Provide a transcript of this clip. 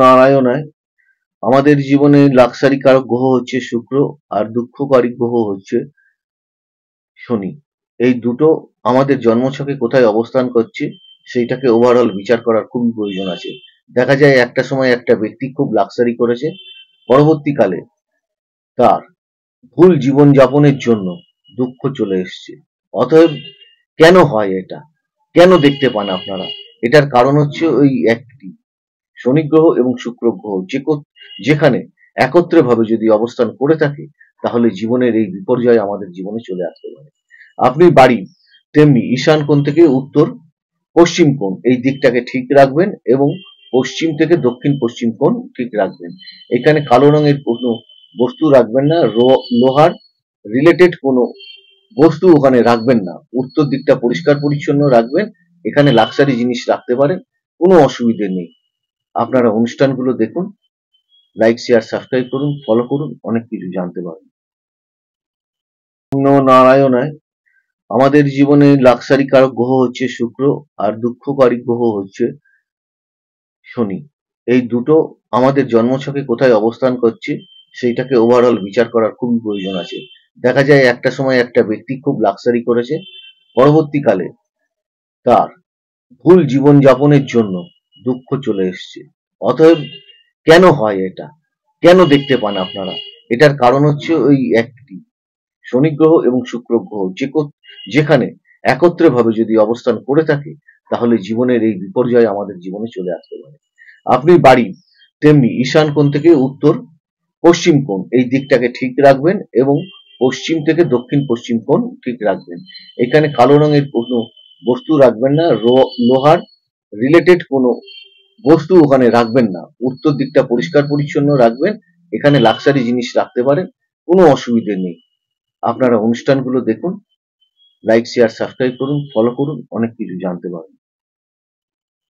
নারায়ণায় আমাদের জীবনে লাক্সারি কারক গ্রহ হচ্ছে শুক্র, আর দুঃখকারী গ্রহ হচ্ছে শনি। এই দুটো আমাদের জন্মছকে কোথায় অবস্থান করছে সেইটাকে ওভারঅল বিচার করার খুবই প্রয়োজন আছে। দেখা যায় একটা সময় একটা ব্যক্তি খুব লাক্সারি করেছে, পরবর্তীকালে তার ভুল জীবনযাপনের জন্য দুঃখ চলে এসছে। অতএব কেন হয় এটা, কেন দেখতে পান আপনারা? এটার কারণ হচ্ছে ওই একটি, শনি গ্রহ এবং শুক্র গ্রহ যেখানে একত্রে ভাবে যদি অবস্থান করে থাকে, তাহলে জীবনের এই বিপর্যয় আমাদের জীবনে চলে আসতে পারে। আপনি বাড়ি তেমনি ঈশান কোণ থেকে উত্তর পশ্চিম কোণ এই দিকটাকে ঠিক রাখবেন এবং পশ্চিম থেকে দক্ষিণ পশ্চিম কোণ ঠিক রাখবেন। এখানে কালো রঙের কোনো বস্তু রাখবেন না, লোহার রিলেটেড কোনো বস্তু ওখানে রাখবেন না। উত্তর দিকটা পরিষ্কার পরিচ্ছন্ন রাখবেন, এখানে লাক্সারি জিনিস রাখতে পারেন, কোনো অসুবিধে নেই। আপনারা অনুষ্ঠানগুলো দেখুন, লাইক শেয়ার সাবস্ক্রাইব করুন, ফলো করুন, অনেক কিছু জানতে পারবেন। নারায়ণায় আমাদের জীবনে লাক্সারি কারক গ্রহ হচ্ছে শুক্র, আর দুঃখকারী গ্রহ হচ্ছে শনি। এই দুটো আমাদের জন্মছকে কোথায় অবস্থান করছে সেইটাকে ওভারঅল বিচার করার খুবই প্রয়োজন আছে। দেখা যায় একটা সময় একটা ব্যক্তি খুব লাক্সারি করেছে, পরবর্তীকালে তার ভুল জীবনযাপনের জন্য দুঃখ চলে এসছে। অতএব কেন হয় এটা, কেন দেখতে পান আপনারা? এটার কারণ হচ্ছে ওই একটি, শনি গ্রহ এবং শুক্র গ্রহ যেখানে একত্রে ভাবে যদি অবস্থান করে থাকে, তাহলে জীবনের এই বিপর্যয় আমাদের জীবনে চলে আসতে পারে। আপনি বাড়ি তেমনি ঈশান কোণ থেকে উত্তর পশ্চিম কোণ এই দিকটাকে ঠিক রাখবেন এবং পশ্চিম থেকে দক্ষিণ পশ্চিম কোণ ঠিক রাখবেন। এখানে কালো রঙের কোনো বস্তু রাখবেন না, লোহার রিলেটেড কোনো বস্তু ওখানে রাখবেন না। উত্তর দিকটা পরিষ্কার পরিচ্ছন্ন রাখবেন, এখানে লাক্সারি জিনিস রাখতে পারেন, কোনো অসুবিধে নেই। আপনারা অনুষ্ঠানগুলো দেখুন, লাইক শেয়ার সাবস্ক্রাইব করুন, ফলো করুন, অনেক কিছু জানতে পারবেন।